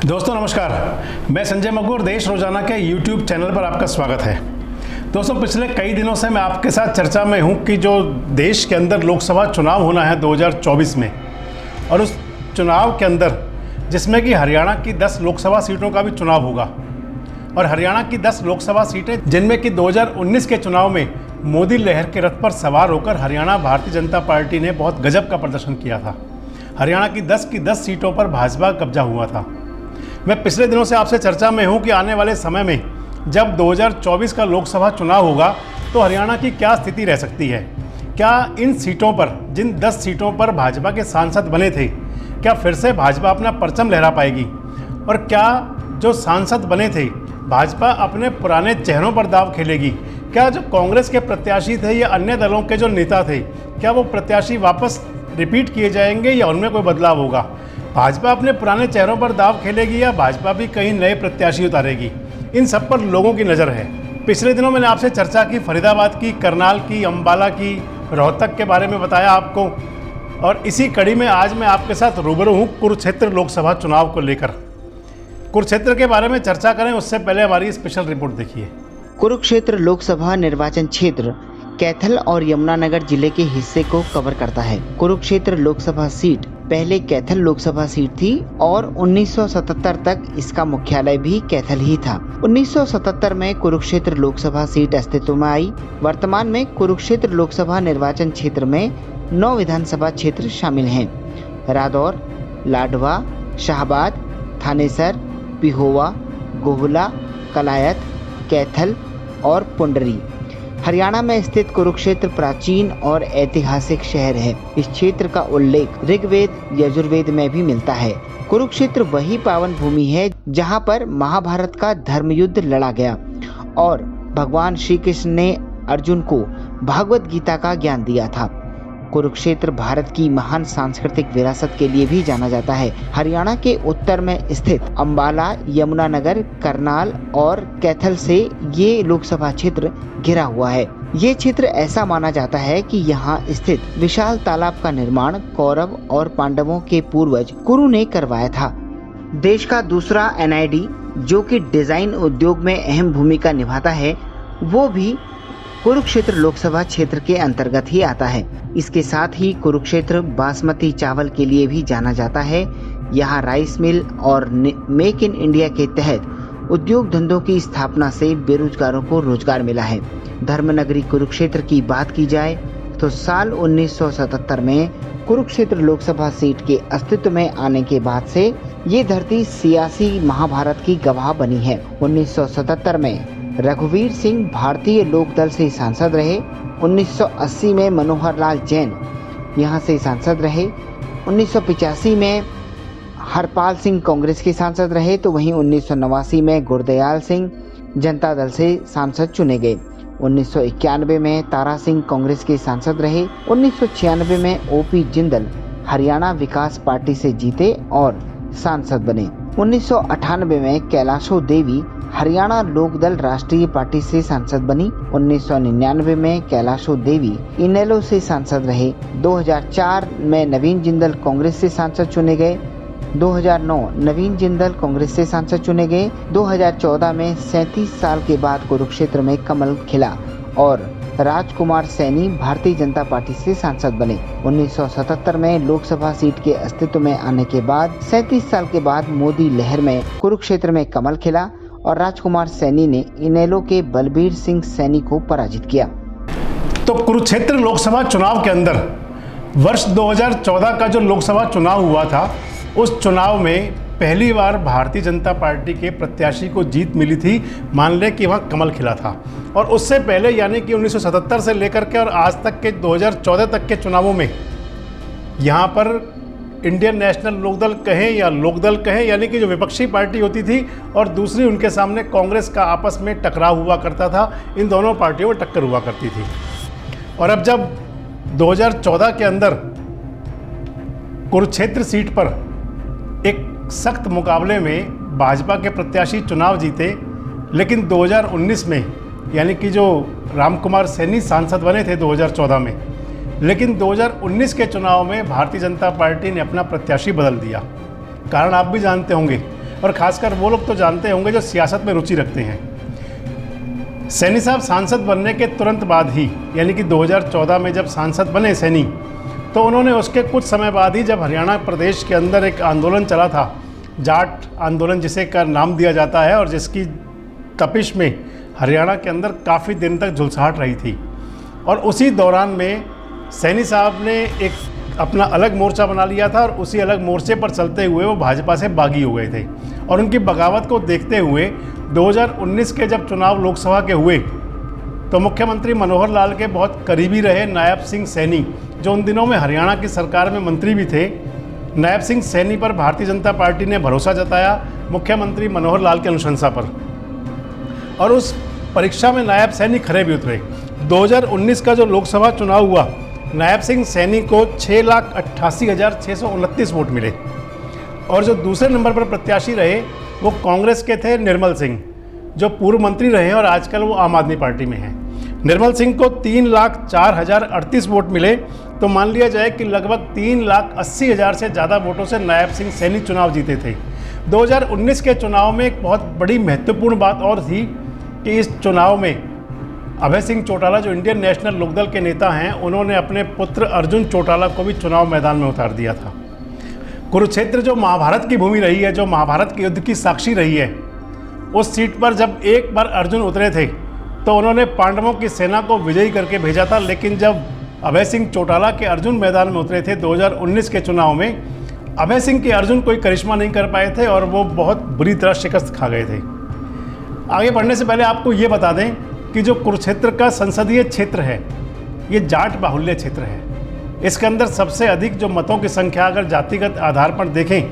दोस्तों नमस्कार, मैं संजय मगूर देश रोजाना के YouTube चैनल पर आपका स्वागत है। दोस्तों पिछले कई दिनों से मैं आपके साथ चर्चा में हूं कि जो देश के अंदर लोकसभा चुनाव होना है 2024 में, और उस चुनाव के अंदर जिसमें कि हरियाणा की 10 लोकसभा सीटों का भी चुनाव होगा, और हरियाणा की 10 लोकसभा सीटें जिनमें कि 2019 के चुनाव में मोदी लहर के रथ पर सवार होकर हरियाणा भारतीय जनता पार्टी ने बहुत गजब का प्रदर्शन किया था। हरियाणा की 10 सीटों पर भाजपा का कब्जा हुआ था। मैं पिछले दिनों से आपसे चर्चा में हूं कि आने वाले समय में जब 2024 का लोकसभा चुनाव होगा तो हरियाणा की क्या स्थिति रह सकती है। क्या इन सीटों पर, जिन 10 सीटों पर भाजपा के सांसद बने थे, क्या फिर से भाजपा अपना परचम लहरा पाएगी, और क्या जो सांसद बने थे भाजपा अपने पुराने चेहरों पर दाव खेलेगी। क्या जो कांग्रेस के प्रत्याशी थे या अन्य दलों के जो नेता थे, क्या वो प्रत्याशी वापस रिपीट किए जाएंगे या उनमें कोई बदलाव होगा। भाजपा अपने पुराने चेहरों पर दाव खेलेगी या भाजपा भी कहीं नए प्रत्याशी उतारेगी, इन सब पर लोगों की नज़र है। पिछले दिनों मैंने आपसे चर्चा की फरीदाबाद की, करनाल की, अंबाला की, रोहतक के बारे में बताया आपको, और इसी कड़ी में आज मैं आपके साथ रूबरू हूँ कुरुक्षेत्र लोकसभा चुनाव को लेकर। कुरुक्षेत्र के बारे में चर्चा करें उससे पहले हमारी स्पेशल रिपोर्ट देखिए। कुरुक्षेत्र लोकसभा निर्वाचन क्षेत्र कैथल और यमुनानगर जिले के हिस्से को कवर करता है। कुरुक्षेत्र लोकसभा सीट पहले कैथल लोकसभा सीट थी और 1977 तक इसका मुख्यालय भी कैथल ही था। 1977 में कुरुक्षेत्र लोकसभा सीट अस्तित्व में आई। वर्तमान में कुरुक्षेत्र लोकसभा निर्वाचन क्षेत्र में 9 विधानसभा क्षेत्र शामिल हैं। रादौर, लाडवा, शाहबाद, थानेसर, पिहोवा, गोहला, कलायत, कैथल और पुंडरी। हरियाणा में स्थित कुरुक्षेत्र प्राचीन और ऐतिहासिक शहर है। इस क्षेत्र का उल्लेख ऋग्वेद, यजुर्वेद में भी मिलता है। कुरुक्षेत्र वही पावन भूमि है जहां पर महाभारत का धर्म युद्ध लड़ा गया और भगवान श्री कृष्ण ने अर्जुन को भागवत गीता का ज्ञान दिया था। कुरुक्षेत्र भारत की महान सांस्कृतिक विरासत के लिए भी जाना जाता है। हरियाणा के उत्तर में स्थित अंबाला, यमुनानगर, करनाल और कैथल से ये लोकसभा क्षेत्र घिरा हुआ है। ये क्षेत्र ऐसा माना जाता है कि यहाँ स्थित विशाल तालाब का निर्माण कौरव और पांडवों के पूर्वज कुरु ने करवाया था। देश का दूसरा NID जो कि डिजाइन उद्योग में अहम भूमिका निभाता है, वो भी कुरुक्षेत्र लोकसभा क्षेत्र के अंतर्गत ही आता है। इसके साथ ही कुरुक्षेत्र बासमती चावल के लिए भी जाना जाता है। यहाँ राइस मिल और मेक इन इंडिया के तहत उद्योग धंधों की स्थापना से बेरोजगारों को रोजगार मिला है। धर्मनगरी कुरुक्षेत्र की बात की जाए तो साल 1977 में कुरुक्षेत्र लोकसभा सीट के अस्तित्व में आने के बाद से ये धरती सियासी महाभारत की गवाह बनी है। 1977 में रघुवीर सिंह भारतीय लोकदल से सांसद रहे। 1980 में मनोहर लाल जैन यहाँ से सांसद रहे। 1985 में हरपाल सिंह कांग्रेस के सांसद रहे, तो वहीं 1989 में गुरदयाल सिंह जनता दल से सांसद चुने गए। 1991 में तारा सिंह कांग्रेस के सांसद रहे। 1996 में OP जिंदल हरियाणा विकास पार्टी से जीते और सांसद बने। 1998 में कैलाशो देवी हरियाणा लोकदल राष्ट्रीय पार्टी से सांसद बनी। 1999 में कैलाशो देवी इनेलो से सांसद रहे। 2004 में नवीन जिंदल कांग्रेस से सांसद चुने गए। 2009 नवीन जिंदल कांग्रेस से सांसद चुने गए। 2014 में 37 साल के बाद कुरुक्षेत्र में कमल खिला और राजकुमार सैनी भारतीय जनता पार्टी से सांसद बने। 1977 में लोकसभा सीट के अस्तित्व में आने के बाद 37 साल के बाद मोदी लहर में कुरुक्षेत्र में कमल खिला और राजकुमार सैनी ने इनेलो के बलबीर सिंह सैनी को पराजित किया। तो कुरुक्षेत्र लोकसभा चुनाव के अंदर वर्ष 2014 का जो लोकसभा चुनाव हुआ था, उस चुनाव में पहली बार भारतीय जनता पार्टी के प्रत्याशी को जीत मिली थी। मान लें कि वहाँ कमल खिला था, और उससे पहले यानी कि 1977 से लेकर के और आज तक के 2014 तक के चुनावों में यहाँ पर इंडियन नेशनल लोकदल कहें या लोकदल कहें, यानी कि जो विपक्षी पार्टी होती थी और दूसरी उनके सामने कांग्रेस का आपस में टकराव हुआ करता था। इन दोनों पार्टियों में टक्कर हुआ करती थी। और अब जब 2014 के अंदर कुरुक्षेत्र सीट पर एक सख्त मुकाबले में भाजपा के प्रत्याशी चुनाव जीते, लेकिन 2019 में यानी कि जो रामकुमार सैनी सांसद बने थे 2014 में, लेकिन 2019 के चुनाव में भारतीय जनता पार्टी ने अपना प्रत्याशी बदल दिया। कारण आप भी जानते होंगे, और ख़ासकर वो लोग तो जानते होंगे जो सियासत में रुचि रखते हैं। सैनी साहब सांसद बनने के तुरंत बाद ही, यानी कि 2014 में जब सांसद बने सैनी, तो उन्होंने उसके कुछ समय बाद ही, जब हरियाणा प्रदेश के अंदर एक आंदोलन चला था, जाट आंदोलन जिसे का नाम दिया जाता है, और जिसकी तपिश में हरियाणा के अंदर काफ़ी दिन तक झुलसाहट रही थी, और उसी दौरान में सैनी साहब ने एक अपना अलग मोर्चा बना लिया था, और उसी अलग मोर्चे पर चलते हुए वो भाजपा से बागी हो गए थे। और उनकी बगावत को देखते हुए 2019 के जब चुनाव लोकसभा के हुए, तो मुख्यमंत्री मनोहर लाल के बहुत करीबी रहे नायब सिंह सैनी, जो उन दिनों में हरियाणा की सरकार में मंत्री भी थे, नायब सिंह सैनी पर भारतीय जनता पार्टी ने भरोसा जताया मुख्यमंत्री मनोहर लाल की अनुशंसा पर, और उस परीक्षा में नायब सैनी खरे भी उतरे। 2019 का जो लोकसभा चुनाव हुआ, नायब सिंह सैनी को 6,88,629 वोट मिले, और जो दूसरे नंबर पर प्रत्याशी रहे वो कांग्रेस के थे निर्मल सिंह, जो पूर्व मंत्री रहे और आजकल वो आम आदमी पार्टी में हैं। निर्मल सिंह को 3,04,038 वोट मिले, तो मान लिया जाए कि लगभग 3,80,000 से ज़्यादा वोटों से नायब सिंह सैनी चुनाव जीते थे। 2019 के चुनाव में एक बहुत बड़ी महत्वपूर्ण बात और थी कि इस चुनाव में अभय सिंह चौटाला, जो इंडियन नेशनल लोकदल के नेता हैं, उन्होंने अपने पुत्र अर्जुन चौटाला को भी चुनाव मैदान में उतार दिया था। कुरुक्षेत्र जो महाभारत की भूमि रही है, जो महाभारत के युद्ध की साक्षी रही है, उस सीट पर जब एक बार अर्जुन उतरे थे तो उन्होंने पांडवों की सेना को विजयी करके भेजा था, लेकिन जब अभय सिंह चौटाला के अर्जुन मैदान में उतरे थे 2019 के चुनाव में, अभय सिंह के अर्जुन कोई करिश्मा नहीं कर पाए थे और वो बहुत बुरी तरह शिकस्त खा गए थे। आगे बढ़ने से पहले आपको ये बता दें कि जो कुरुक्षेत्र का संसदीय क्षेत्र है, ये जाट बाहुल्य क्षेत्र है। इसके अंदर सबसे अधिक जो मतों की संख्या अगर जातिगत आधार पर देखें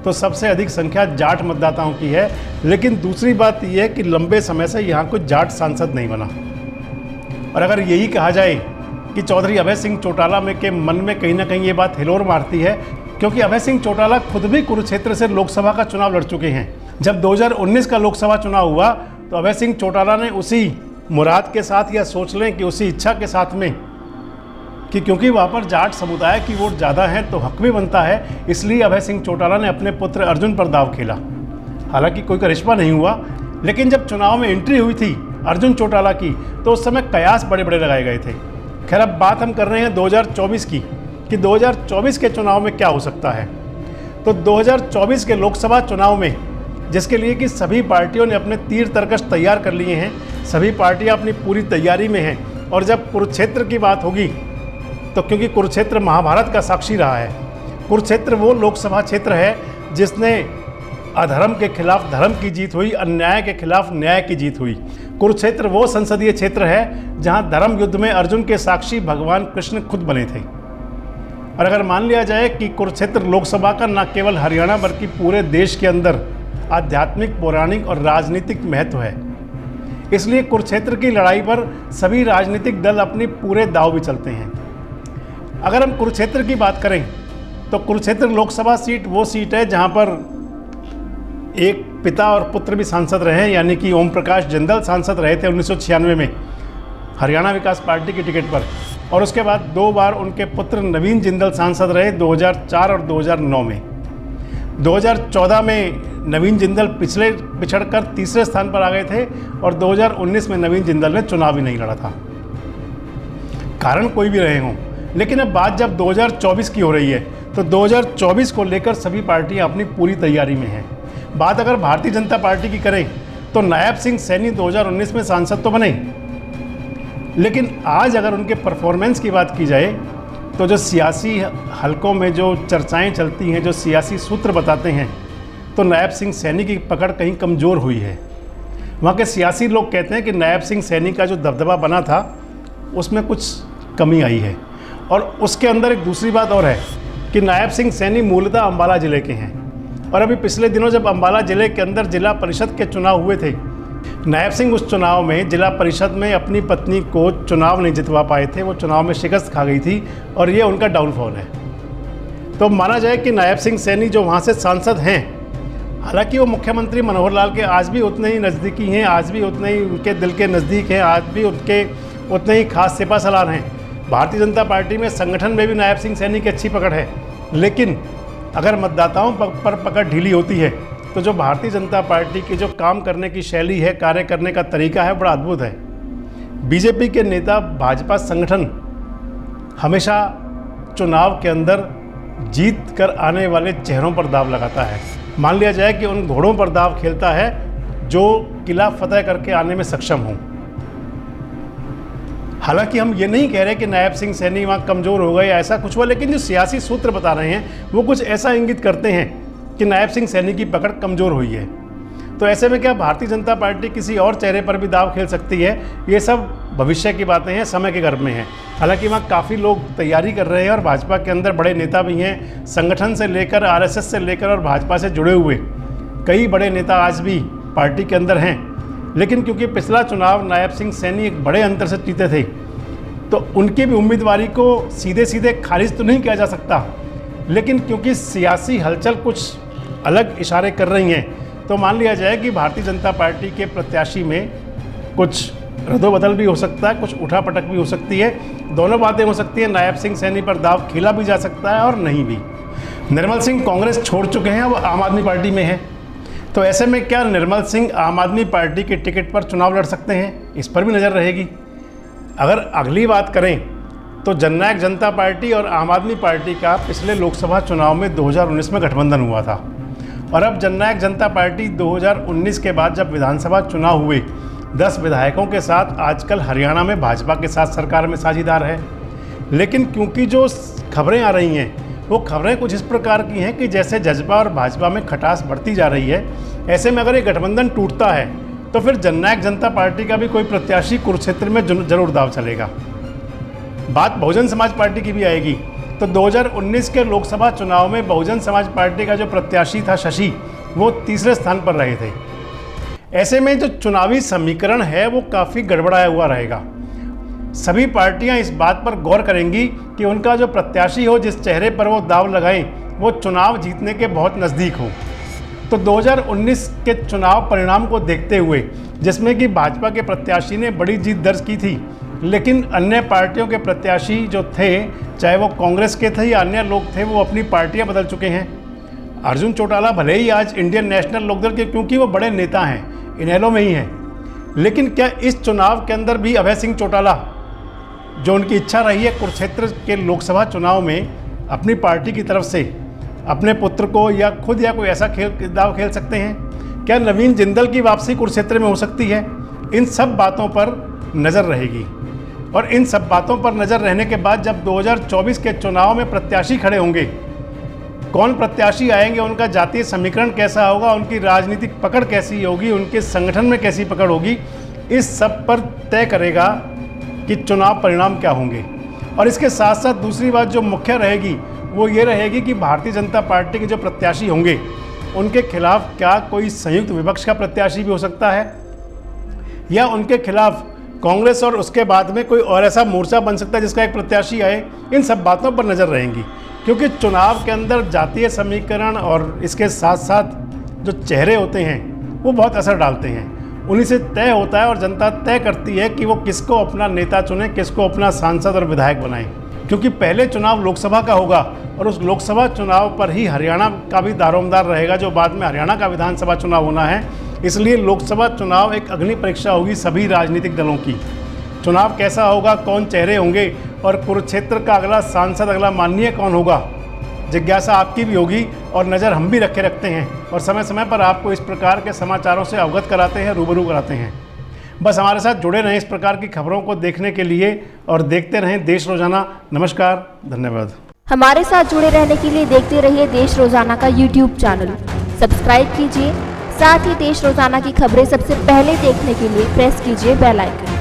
तो सबसे अधिक संख्या जाट मतदाताओं की है। लेकिन दूसरी बात यह है कि लंबे समय से यहाँ कोई जाट सांसद नहीं बना, और अगर यही कहा जाए कि चौधरी अभय सिंह चौटाला में के मन में कहीं ना कहीं ये बात हिलोर मारती है, क्योंकि अभय सिंह चौटाला खुद भी कुरुक्षेत्र से लोकसभा का चुनाव लड़ चुके हैं। जब 2019 का लोकसभा चुनाव हुआ तो अभय सिंह चौटाला ने उसी मुराद के साथ, या सोच लें कि उसी इच्छा के साथ में, कि क्योंकि वहाँ पर जाट समुदाय की वोट ज़्यादा है तो हक भी बनता है, इसलिए अभय सिंह चौटाला ने अपने पुत्र अर्जुन पर दाव खेला। हालांकि कोई करिश्मा नहीं हुआ, लेकिन जब चुनाव में एंट्री हुई थी अर्जुन चौटाला की, तो उस समय कयास बड़े बड़े लगाए गए थे। खैर, अब बात हम कर रहे हैं 2024 की, कि 2024 के चुनाव में क्या हो सकता है। तो 2024 के लोकसभा चुनाव में, जिसके लिए कि सभी पार्टियों ने अपने तीर तर्कश तैयार कर लिए हैं, सभी पार्टियां अपनी पूरी तैयारी में हैं, और जब कुरुक्षेत्र की बात होगी तो क्योंकि कुरुक्षेत्र महाभारत का साक्षी रहा है, कुरुक्षेत्र वो लोकसभा क्षेत्र है जिसने अधर्म के खिलाफ धर्म की जीत हुई, अन्याय के खिलाफ न्याय की जीत हुई। कुरुक्षेत्र वो संसदीय क्षेत्र है जहां धर्म युद्ध में अर्जुन के साक्षी भगवान कृष्ण खुद बने थे। और अगर मान लिया जाए कि कुरुक्षेत्र लोकसभा का न केवल हरियाणा बल्कि पूरे देश के अंदर आध्यात्मिक, पौराणिक और राजनीतिक महत्व है, इसलिए कुरुक्षेत्र की लड़ाई पर सभी राजनीतिक दल अपनी पूरे दांव भी चलते हैं। अगर हम कुरुक्षेत्र की बात करें तो कुरुक्षेत्र लोकसभा सीट वो सीट है जहां पर एक पिता और पुत्र भी सांसद रहे, यानी कि ओम प्रकाश जिंदल सांसद रहे थे 1996 में हरियाणा विकास पार्टी की टिकट पर, और उसके बाद 2 बार उनके पुत्र नवीन जिंदल सांसद रहे 2004 और 2009 में। 2014 में नवीन जिंदल पिछड़कर तीसरे स्थान पर आ गए थे, और 2019 में नवीन जिंदल ने चुनाव ही नहीं लड़ा था। कारण कोई भी रहे हों, लेकिन अब बात जब 2024 की हो रही है तो 2024 को लेकर सभी पार्टियां अपनी पूरी तैयारी में हैं। बात अगर भारतीय जनता पार्टी की करें तो नायब सिंह सैनी 2019 में सांसद तो बने, लेकिन आज अगर उनके परफॉर्मेंस की बात की जाए तो जो सियासी हलकों में जो चर्चाएं चलती हैं, जो सियासी सूत्र बताते हैं, तो नायब सिंह सैनी की पकड़ कहीं कमज़ोर हुई है। वहाँ के सियासी लोग कहते हैं कि नायब सिंह सैनी का जो दबदबा बना था उसमें कुछ कमी आई है। और उसके अंदर एक दूसरी बात और है कि नायब सिंह सैनी मूलतः अम्बाला ज़िले के हैं, और अभी पिछले दिनों जब अम्बाला ज़िले के अंदर जिला परिषद के चुनाव हुए थे, नायब सिंह उस चुनाव में जिला परिषद में अपनी पत्नी को चुनाव नहीं जितवा पाए थे, वो चुनाव में शिकस्त खा गई थी, और ये उनका डाउनफॉल है। तो माना जाए कि नायब सिंह सैनी जो वहाँ से सांसद हैं, हालांकि वो मुख्यमंत्री मनोहर लाल के आज भी उतने ही नज़दीकी हैं, आज भी उतने ही उनके दिल के नज़दीक हैं, आज भी उनके उतने ही खास सिपा सलार हैं। भारतीय जनता पार्टी में संगठन में भी नायब सिंह सैनी की अच्छी पकड़ है, लेकिन अगर मतदाताओं पर पकड़ ढीली होती है तो जो भारतीय जनता पार्टी की जो काम करने की शैली है, कार्य करने का तरीका है, बड़ा अद्भुत है। बीजेपी के नेता, भाजपा संगठन हमेशा चुनाव के अंदर जीत कर आने वाले चेहरों पर दाव लगाता है। मान लिया जाए कि उन घोड़ों पर दाव खेलता है जो किला फतेह करके आने में सक्षम हों। हालांकि हम ये नहीं कह रहे कि नायब सिंह सैनी वहाँ कमज़ोर हो गए या ऐसा कुछ हुआ, लेकिन जो सियासी सूत्र बता रहे हैं वो कुछ ऐसा इंगित करते हैं कि नायब सिंह सैनी की पकड़ कमज़ोर हुई है। तो ऐसे में क्या भारतीय जनता पार्टी किसी और चेहरे पर भी दाव खेल सकती है? ये सब भविष्य की बातें हैं, समय के गर्भ में हैं। हालांकि वहाँ काफ़ी लोग तैयारी कर रहे हैं और भाजपा के अंदर बड़े नेता भी हैं, संगठन से लेकर आरएसएस से लेकर और भाजपा से जुड़े हुए कई बड़े नेता आज भी पार्टी के अंदर हैं। लेकिन क्योंकि पिछला चुनाव नायब सिंह सैनी एक बड़े अंतर से जीते थे, तो उनकी भी उम्मीदवारी को सीधे सीधे खारिज तो नहीं किया जा सकता, लेकिन क्योंकि सियासी हलचल कुछ अलग इशारे कर रही हैं, तो मान लिया जाए कि भारतीय जनता पार्टी के प्रत्याशी में कुछ रद्दोबदल भी हो सकता है, कुछ उठापटक भी हो सकती है। दोनों बातें हो सकती है। नायब सिंह सैनी पर दाव खेला भी जा सकता है और नहीं भी। निर्मल सिंह कांग्रेस छोड़ चुके हैं, वो आम आदमी पार्टी में है। तो ऐसे में क्या निर्मल सिंह आम आदमी पार्टी के टिकट पर चुनाव लड़ सकते हैं? इस पर भी नज़र रहेगी। अगर अगली बात करें तो जननायक जनता पार्टी और आम आदमी पार्टी का पिछले लोकसभा चुनाव में 2019 में गठबंधन हुआ था, और अब जननायक जनता पार्टी 2019 के बाद जब विधानसभा चुनाव हुए 10 विधायकों के साथ आजकल हरियाणा में भाजपा के साथ सरकार में साझीदार है। लेकिन क्योंकि जो खबरें आ रही हैं वो खबरें कुछ इस प्रकार की हैं कि जैसे जज्बा और भाजपा में खटास बढ़ती जा रही है, ऐसे में अगर ये गठबंधन टूटता है तो फिर जननायक जनता पार्टी का भी कोई प्रत्याशी कुरुक्षेत्र में जरूर दाव चलेगा। बात बहुजन समाज पार्टी की भी आएगी। तो 2019 के लोकसभा चुनाव में बहुजन समाज पार्टी का जो प्रत्याशी था शशि, वो तीसरे स्थान पर रहे थे। ऐसे में जो चुनावी समीकरण है वो काफ़ी गड़बड़ाया हुआ रहेगा। सभी पार्टियां इस बात पर गौर करेंगी कि उनका जो प्रत्याशी हो, जिस चेहरे पर वो दाव लगाएं, वो चुनाव जीतने के बहुत नज़दीक हो। तो 2019 के चुनाव परिणाम को देखते हुए, जिसमें कि भाजपा के प्रत्याशी ने बड़ी जीत दर्ज की थी, लेकिन अन्य पार्टियों के प्रत्याशी जो थे, चाहे वो कांग्रेस के थे या अन्य लोग थे, वो अपनी पार्टियां बदल चुके हैं। अर्जुन चौटाला भले ही आज इंडियन नेशनल लोकदल के, क्योंकि वो बड़े नेता हैं, इनेलो में ही हैं, लेकिन क्या इस चुनाव के अंदर भी अभय सिंह चौटाला, जो उनकी इच्छा रही है कुरुक्षेत्र के लोकसभा चुनाव में अपनी पार्टी की तरफ से अपने पुत्र को या खुद या कोई ऐसा दाव खेल सकते हैं? क्या नवीन जिंदल की वापसी कुरुक्षेत्र में हो सकती है? इन सब बातों पर नज़र रहेगी। और इन सब बातों पर नज़र रहने के बाद जब 2024 के चुनाव में प्रत्याशी खड़े होंगे, कौन प्रत्याशी आएंगे, उनका जातीय समीकरण कैसा होगा, उनकी राजनीतिक पकड़ कैसी होगी, उनके संगठन में कैसी पकड़ होगी, इस सब पर तय करेगा कि चुनाव परिणाम क्या होंगे। और इसके साथ साथ दूसरी बात जो मुख्य रहेगी वो ये रहेगी कि भारतीय जनता पार्टी के जो प्रत्याशी होंगे उनके खिलाफ क्या कोई संयुक्त विपक्ष का प्रत्याशी भी हो सकता है, या उनके खिलाफ कांग्रेस और उसके बाद में कोई और ऐसा मोर्चा बन सकता है जिसका एक प्रत्याशी आए। इन सब बातों पर नज़र रहेंगी, क्योंकि चुनाव के अंदर जातीय समीकरण और इसके साथ साथ जो चेहरे होते हैं वो बहुत असर डालते हैं। उन्हीं से तय होता है और जनता तय करती है कि वो किसको अपना नेता चुने, किसको अपना सांसद और विधायक बनाएं। क्योंकि पहले चुनाव लोकसभा का होगा और उस लोकसभा चुनाव पर ही हरियाणा का भी दारोमदार रहेगा, जो बाद में हरियाणा का विधानसभा चुनाव होना है। इसलिए लोकसभा चुनाव एक अग्नि परीक्षा होगी सभी राजनीतिक दलों की। चुनाव कैसा होगा, कौन चेहरे होंगे और कुरुक्षेत्र का अगला सांसद, अगला माननीय कौन होगा, जिज्ञासा आपकी भी होगी और नज़र हम भी रखते हैं और समय समय पर आपको इस प्रकार के समाचारों से अवगत कराते हैं, रूबरू कराते हैं। बस हमारे साथ जुड़े रहें इस प्रकार की खबरों को देखने के लिए और देखते रहें देश रोजाना। नमस्कार, धन्यवाद। हमारे साथ जुड़े रहने के लिए देखते रहिए देश रोजाना का YouTube चैनल सब्सक्राइब कीजिए। साथ ही देश रोजाना की खबरें सबसे पहले देखने के लिए प्रेस कीजिए बेल आइकन।